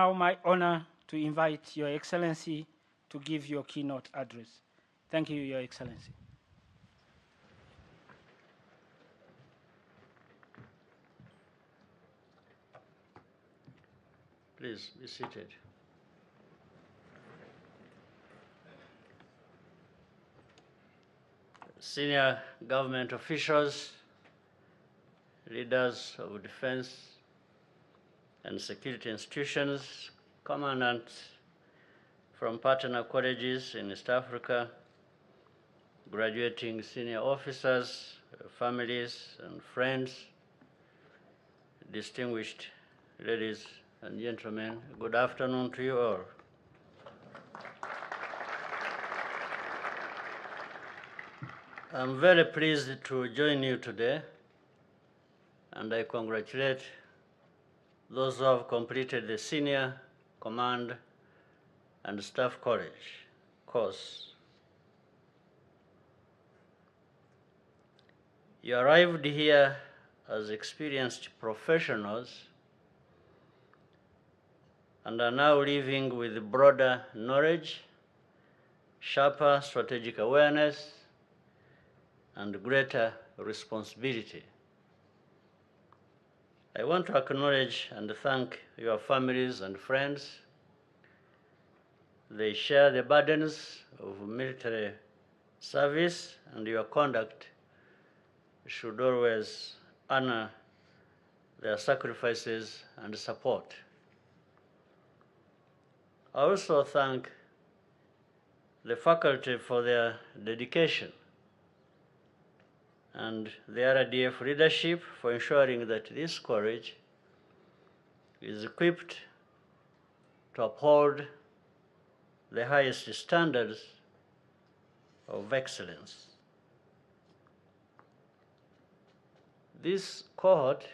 Now my honor to invite Your Excellency to give your keynote address. Thank you, Your Excellency. Please be seated. Senior government officials, leaders of defense and security institutions, commandants from partner colleges in East Africa, graduating senior officers, families and friends, distinguished ladies and gentlemen, good afternoon to you all. I'm very pleased to join you today, and I congratulate those who have completed the Senior Command and Staff College course. You arrived here as experienced professionals and are now living with broader knowledge, sharper strategic awareness, and greater responsibility. I want to acknowledge and thank your families and friends. They share the burdens of military service, and your conduct should always honor their sacrifices and support. I also thank the faculty for their dedication and the RDF leadership for ensuring that this college is equipped to uphold the highest standards of excellence. This cohort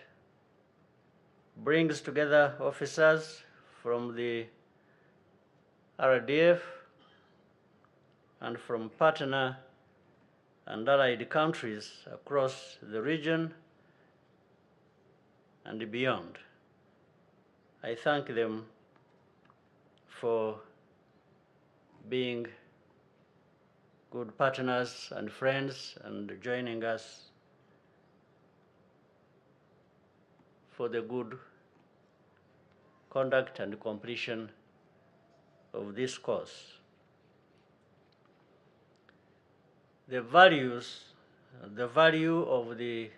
brings together officers from the RDF and from partner and allied countries across the region and beyond. I thank them for being good partners and friends and joining us for the good conduct and completion of this course. The value of the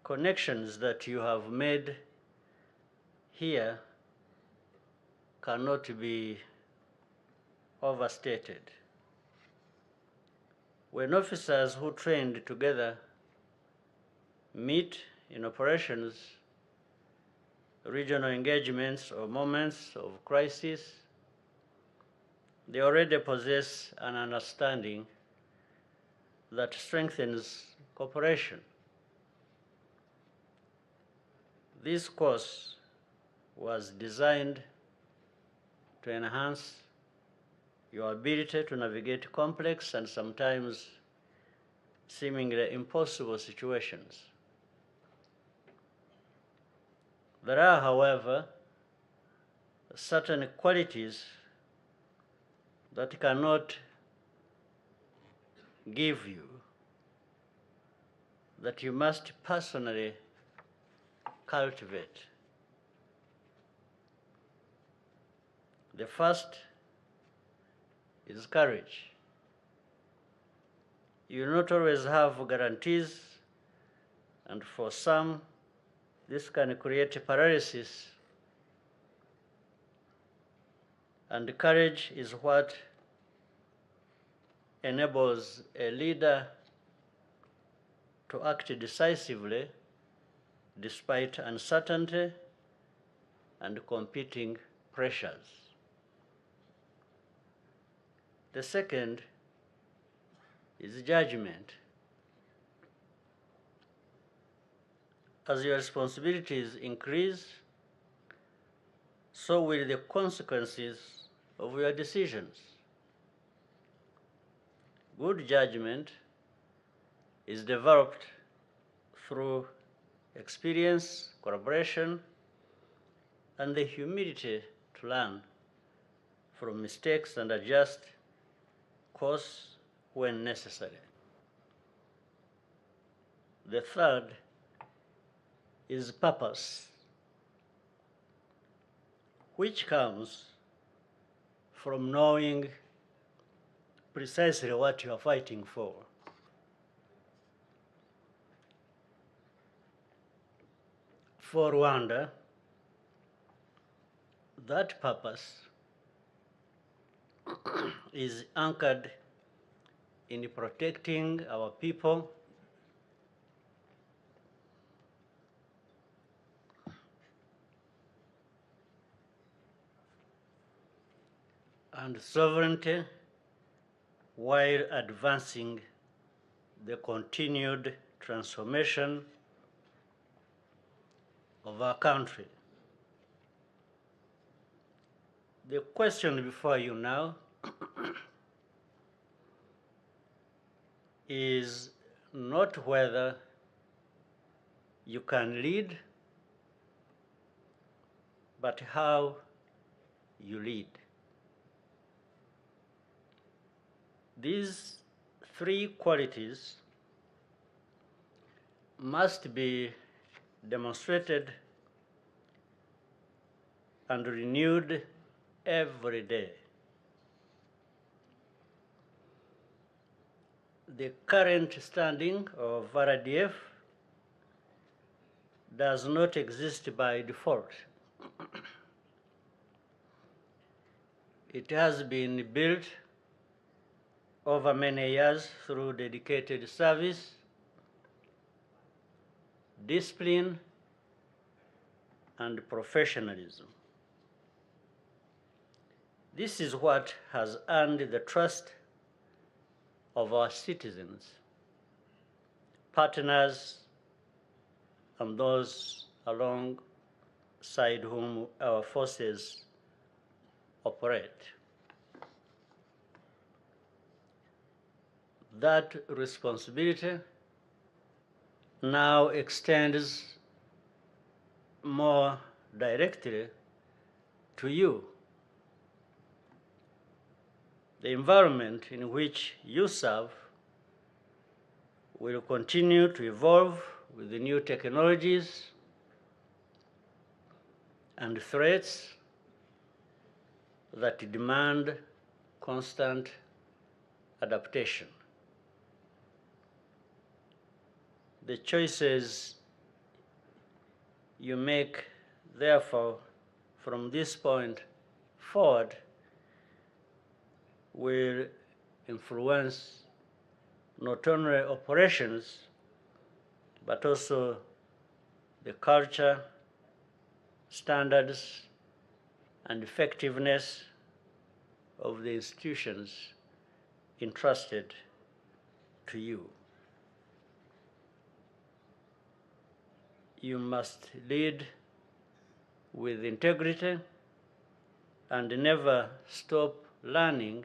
connections that you have made here cannot be overstated. When officers who trained together meet in operations, regional engagements, or moments of crisis, they already possess an understanding that strengthens cooperation. This course was designed to enhance your ability to navigate complex and sometimes seemingly impossible situations. There are, however, certain qualities that cannot give you, that you must personally cultivate. The first is courage. You not always have guarantees, and for some, this can create paralysis. And courage is what enables a leader to act decisively despite uncertainty and competing pressures. The second is judgment. As your responsibilities increase, so will the consequences of your decisions. Good judgment is developed through experience, collaboration, and the humility to learn from mistakes and adjust course when necessary. The third is purpose, which comes from knowing precisely what you are fighting for. For Rwanda, that purpose is anchored in protecting our people and sovereignty while advancing the continued transformation of our country. The question before you now is not whether you can lead, but how you lead. These three qualities must be demonstrated and renewed every day. The current standing of RDF does not exist by default. It has been built over many years through dedicated service, discipline, and professionalism. This is what has earned the trust of our citizens, partners, and those alongside whom our forces operate. That responsibility now extends more directly to you. The environment in which you serve will continue to evolve with the new technologies and threats that demand constant adaptation. The choices you make, therefore, from this point forward will influence not only operations, but also the culture, standards, and effectiveness of the institutions entrusted to you. You must lead with integrity and never stop learning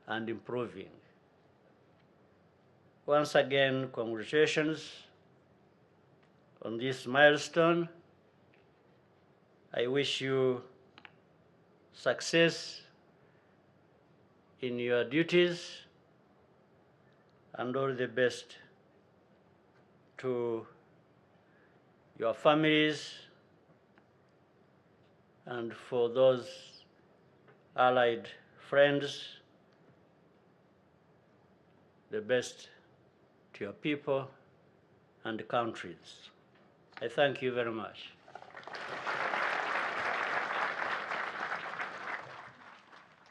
and improving. Once again, congratulations on this milestone. I wish you success in your duties and all the best to your families and for those allied friends, the best to your people and countries. I thank you very much.